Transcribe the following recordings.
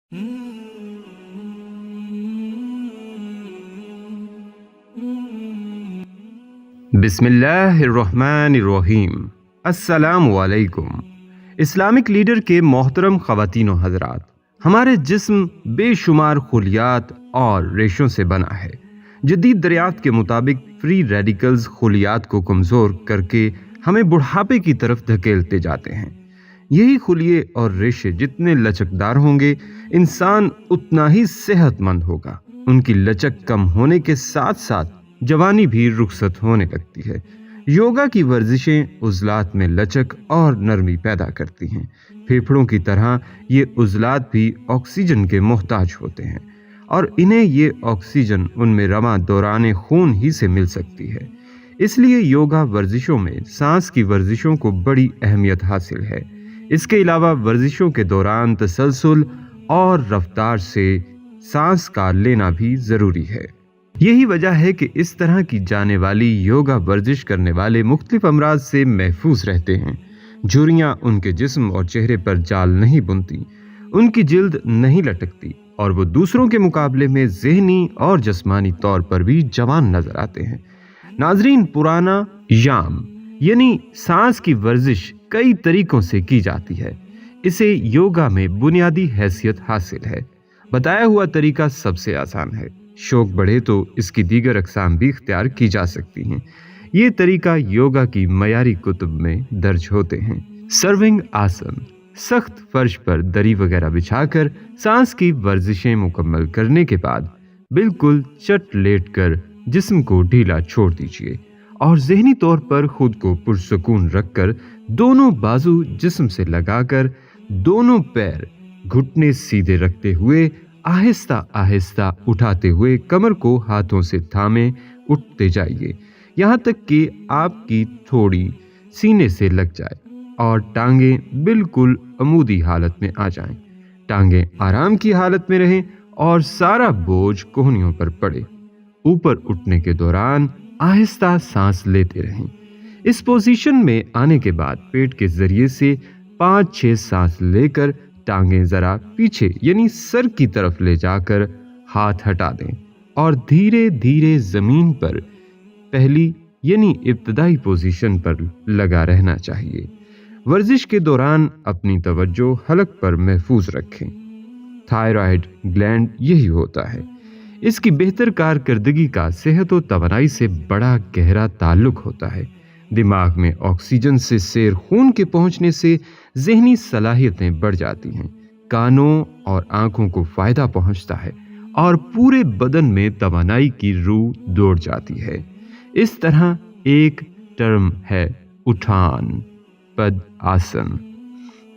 बिस्मिल्लाहिर्रहमानिर्रहीम। अस्सलामुअलैकुम। Islamic leader के मोहतरम ख़वातीन व हज़रात, हमारे जिस्म बेशुमार खुलियात और रेशों से बना है। जदीद दरियाफ्त के मुताबिक फ्री रेडिकल्स खुलियात को कमज़ोर करके हमें बुढ़ापे की तरफ धकेलते जाते हैं। यही खुलिये और रेशे जितने लचकदार होंगे, इंसान उतना ही सेहतमंद होगा। उनकी लचक कम होने के साथ साथ जवानी भी रुखसत होने लगती है। योगा की वर्जिशें उज़लात में लचक और नरमी पैदा करती हैं। फेफड़ों की तरह ये उज़लात भी ऑक्सीजन के मोहताज होते हैं और इन्हें ये ऑक्सीजन उनमें रवां दौरान खून ही से मिल सकती है। इसलिए योगा वर्जिशों में सांस की वर्जिशों को बड़ी अहमियत हासिल है। इसके अलावा वर्जिशों के दौरान तसलसल और रफ्तार से सांस का लेना भी ज़रूरी है। यही वजह है कि इस तरह की जाने वाली योगा वर्जिश करने वाले मुख्तलिफ अमराज से महफूज रहते हैं। झुर्रियाँ उनके जिस्म और चेहरे पर जाल नहीं बुनती, उनकी जिल्द नहीं लटकती और वो दूसरों के मुकाबले में ज़हनी और जिस्मानी तौर पर भी जवान नजर आते हैं। नाजरीन, पुराना याम यानी सांस की वर्जिश कई तरीकों से की जाती है। इसे योगा में बुनियादी हैसियत हासिल है। बताया हुआ तरीका सबसे आसान है। शौक बढ़े तो इसकी दीगर अक़साम भी इख्तियार की जा सकती हैं। ये तरीका योगा की मयारी कुतुब में दर्ज होते हैं। सर्विंग आसन, सख्त फर्श पर दरी वगैरह बिछाकर सांस की वर्जिशें मुकम्मल करने के बाद बिल्कुल चट लेट कर जिस्म को ढीला छोड़ दीजिए और ज़हनी तौर पर खुद को पुरसुकून रखकर दोनों बाजू जिस्म से लगाकर दोनों पैर घुटने सीधे रखते हुए आहिस्ता आहिस्ता उठाते हुए कमर को हाथों से थामे उठते जाइए, यहाँ तक कि आपकी थोड़ी सीने से लग जाए और टांगें बिल्कुल अमूदी हालत में आ जाएं। टांगें आराम की हालत में रहें और सारा बोझ कोहनियों पर पड़े। ऊपर उठने के दौरान आहिस्ता सांस लेते रहें। इस पोजीशन में आने के बाद पेट के जरिए से 5-6 सांस लेकर टांगें जरा पीछे यानी सर की तरफ ले जाकर हाथ हटा दें और धीरे धीरे जमीन पर पहली यानी इब्तदाई पोजीशन पर लगा रहना चाहिए। वर्जिश के दौरान अपनी तवज्जो हलक पर महफूज रखें। थायराइड ग्लैंड यही होता है। इसकी बेहतर कारकर्दगी का सेहत व तवानाई से बड़ा गहरा ताल्लुक होता है। दिमाग में ऑक्सीजन से सैर खून के पहुंचने से ज़हनी सलाहियतें बढ़ जाती हैं, कानों और आंखों को फ़ायदा पहुंचता है और पूरे बदन में तवानाई की रूह दौड़ जाती है। इस तरह एक टर्म है उठान पद आसन,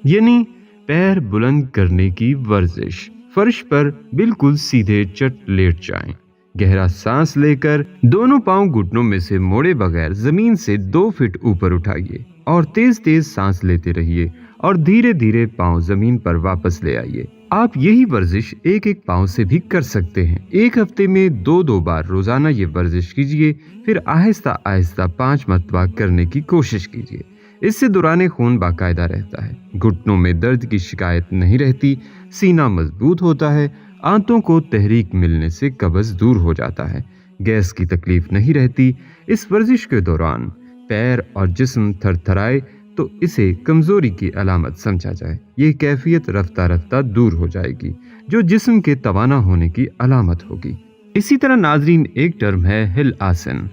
यानी पैर बुलंद करने की वर्जिश। फर्श पर बिल्कुल सीधे चट लेट जाएं। गहरा सांस लेकर दोनों पांव घुटनों में से मोड़े बगैर जमीन से 2 फीट ऊपर उठाइए और तेज तेज सांस लेते रहिए और धीरे धीरे पांव जमीन पर वापस ले आइए। आप यही वर्जिश एक एक पांव से भी कर सकते हैं। एक हफ्ते में 2-2 बार रोजाना ये वर्जिश कीजिए, फिर आहिस्ता आहिस्ता 5 मरतबा करने की कोशिश कीजिए। इससे दौरान खून बाकायदा रहता है, घुटनों में दर्द की शिकायत नहीं रहती, सीना मजबूत होता है, आंतों को तहरीक मिलने से कब्ज़ दूर हो जाता है, गैस की तकलीफ नहीं रहती। इस वर्जिश के दौरान पैर और जिस्म थरथराए तो इसे कमज़ोरी की अलामत समझा जाए। ये कैफियत रफ्ता रफ्ता दूर हो जाएगी, जो जिस्म के तवाना होने की अलामत होगी। इसी तरह नाजरीन, एक टर्म है हिल आसन,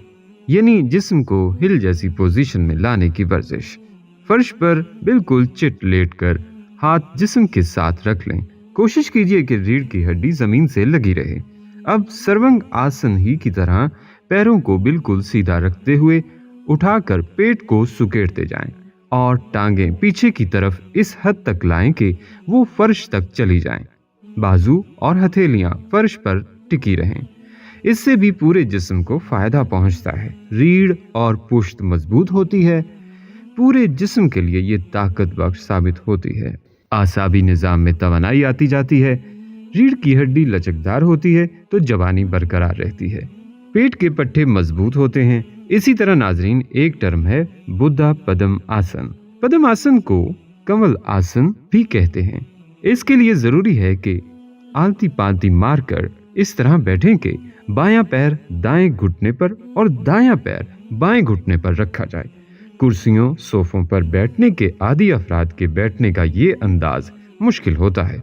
यानी जिस्म को हिल जैसी पोजीशन में लाने की वर्जिश। फर्श पर बिल्कुल चिट लेट कर हाथ जिस्म के साथ रख लें। कोशिश कीजिए कि रीढ़ की हड्डी जमीन से लगी रहे। अब सर्वांग आसन ही की तरह पैरों को बिल्कुल सीधा रखते हुए उठाकर पेट को सुकेड़ते जाएं और टांगें पीछे की तरफ इस हद तक लाएं कि वो फर्श तक चली जाएं। बाजू और हथेलियां फर्श पर टिकी रहें। इससे भी पूरे जिस्म को फायदा पहुंचता है। रीढ़ और पुश्त मजबूत होती है। पूरे जिस्म के लिए ये ताकत बख्श साबित होती है। आसाबी निज़ाम में तवानाई आती जाती है। रीढ़ की हड्डी लचकदार होती है तो जवानी बरकरार रहती है। पेट के पट्टे मजबूत होते हैं। इसी तरह नाजरीन, एक टर्म है बुद्धा पद्म आसन। पद्म आसन को कमल आसन भी कहते हैं। इसके लिए जरूरी है कि आलती पालती मारकर इस तरह बैठें कि बायां पैर दाएं घुटने पर और दायां पैर बाएं घुटने पर रखा जाए। कुर्सियों सोफों पर बैठने के आदी अफराद के बैठने का ये अंदाज मुश्किल होता है,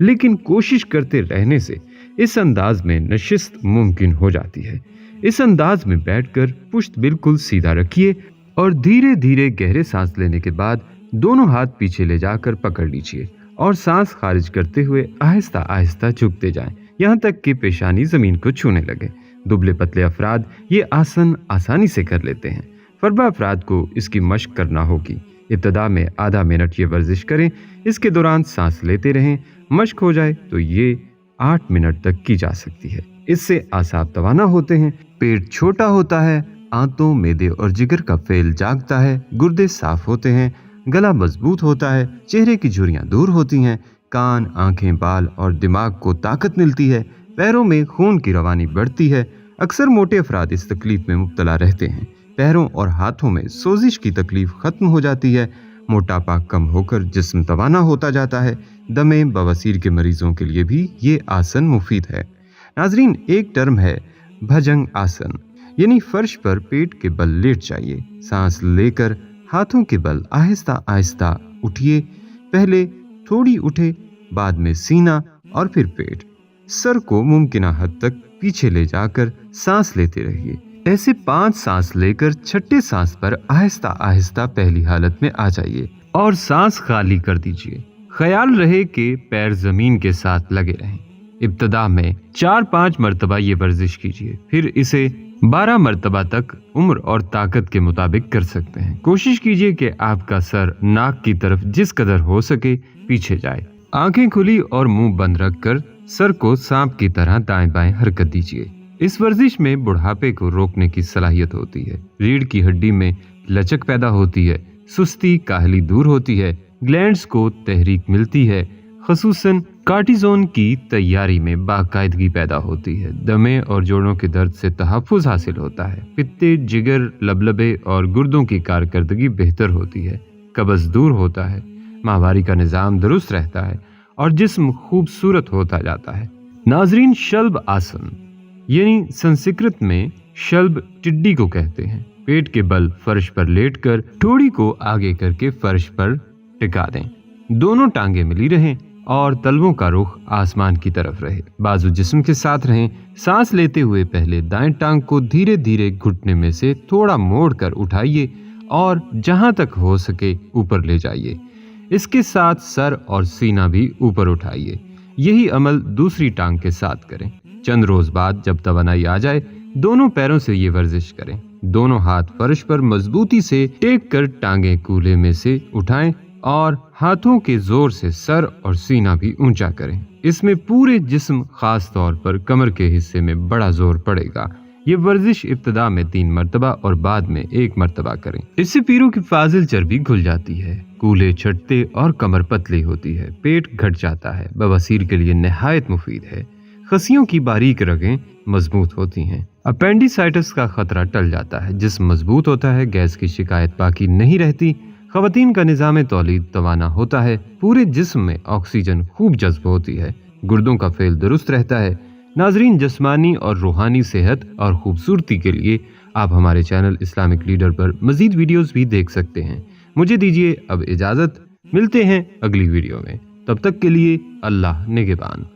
लेकिन कोशिश करते रहने से इस अंदाज में नशिस्त मुमकिन हो जाती है। इस अंदाज में बैठकर पुश्त बिल्कुल सीधा रखिए और धीरे धीरे गहरे सांस लेने के बाद दोनों हाथ पीछे ले जाकर पकड़ लीजिए और सांस खारिज करते हुए आहिस्ता आहिस्ता झुकते जाएं, यहाँ तक कि पेशानी जमीन को छूने लगे। दुबले पतले अफराद ये आसन आसानी से कर लेते हैं। फरबा अफराद को इसकी मश्क करना होगी। इब्तदा में आधा मिनट ये वर्जिश करें, इसके दौरान सांस लेते रहें। मश्क हो जाए तो ये 8 मिनट तक की जा सकती है। इससे आसाब तवाना होते हैं, पेट छोटा होता है, आंतों मैदे और जिगर का फेल जागता है, गुर्दे साफ होते हैं, गला मजबूत होता है, चेहरे की झुर्रियां दूर होती हैं, कान आंखें बाल और दिमाग को ताकत मिलती है, पैरों में खून की रवानी बढ़ती है। अक्सर मोटे अफराद इस तकलीफ में मुब्तला रहते हैं। पैरों और हाथों में सोजिश की तकलीफ खत्म हो जाती है, मोटापा कम होकर जिस्म तवाना होता जाता है। दमे बवासीर के मरीजों के लिए भी ये आसन मुफीद है। नाजरीन, एक टर्म है भुजंग आसन, यानी फर्श पर पेट के बल लेट जाइए। सांस लेकर हाथों के बल आहिस्ता आहिस्ता उठिए। पहले थोड़ी उठे, बाद में सीना और फिर पेट। सर को मुमकिना हद तक पीछे ले जाकर सांस लेते रहिए। ऐसे 5 सांस लेकर छठे सांस पर आहिस्ता आहिस्ता पहली हालत में आ जाइए और सांस खाली कर दीजिए। ख्याल रहे कि पैर जमीन के साथ लगे रहें। इब्तदा में 4-5 मरतबा ये वर्जिश कीजिए, फिर इसे 12 मरतबा तक उम्र और ताकत के मुताबिक कर सकते हैं। कोशिश कीजिए कि आपका सर नाक की तरफ जिस कदर हो सके पीछे जाए। आंखें खुली और मुंह बंद रखकर सर को सांप की तरह दाएं बाएं हरकत दीजिए। इस वर्जिश में बुढ़ापे को रोकने की सलाहियत होती है। रीढ़ की हड्डी में लचक पैदा होती है, सुस्ती काहली दूर होती है, ग्लैंड्स को तहरीक मिलती है, खसूसन कार्टिजोन की तैयारी में बाकायदगी पैदा होती है। दमे और जोड़ों के दर्द से तहफ़्फ़ुज़ हासिल होता है। पित्ते, जिगर, लबलबे और गुर्दों की कारकर्दगी बेहतर होती है। कब्ज़ दूर होता है, माहवारी का निज़ाम दुरुस्त रहता है और जिस्म खूबसूरत होता जाता है। नाजरीन, शल्ब आसन यानी संस्कृत में शल्ब टिड्डी को कहते हैं। पेट के बल फर्श पर लेटकर ठोड़ी को आगे करके फर्श पर टिका दें। दोनों टांगे मिली रहें और तलवों का रुख आसमान की तरफ रहे। बाजू जिस्म के साथ रहें। सांस लेते हुए पहले दाएं टांग को धीरे धीरे घुटने में से थोड़ा मोड़कर उठाइए और जहां तक हो सके ऊपर ले जाइए। इसके साथ सर और सीना भी ऊपर उठाइए। यही अमल दूसरी टांग के साथ करें। चंद रोज बाद जब तवानाई आ जाए, दोनों पैरों से ये वर्जिश करें। दोनों हाथ फर्श पर मजबूती से टेक कर टांगे कूल्हे में से उठाएं और हाथों के जोर से सर और सीना भी ऊंचा करें। इसमें पूरे जिस्म, खास तौर पर कमर के हिस्से में बड़ा जोर पड़ेगा। ये वर्जिश इब्तदा में 3 मरतबा और बाद में 1 मरतबा करें। इससे पीरों की फाजिल चर्बी घुल जाती है, कूल्हे छटते और कमर पतली होती है, पेट घट जाता है। बवासीर के लिए नहायत मुफीद है। खसियों की बारीक रगें मजबूत होती हैं। अपेंडिसाइटिस का खतरा टल जाता है। जिस्म मजबूत होता है, गैस की शिकायत बाकी नहीं रहती। ख़वातीन का निज़ाम तौलीद तवाना होता है। पूरे जिस्म में ऑक्सीजन खूब जज्ब होती है। गुर्दों का फेल दुरुस्त रहता है। नाजरीन, जिस्मानी और रूहानी सेहत और खूबसूरती के लिए आप हमारे चैनल इस्लामिक लीडर पर मजीद वीडियोस भी देख सकते हैं। मुझे दीजिए अब इजाज़त, मिलते हैं अगली वीडियो में। तब तक के लिए अल्लाह निगहबान।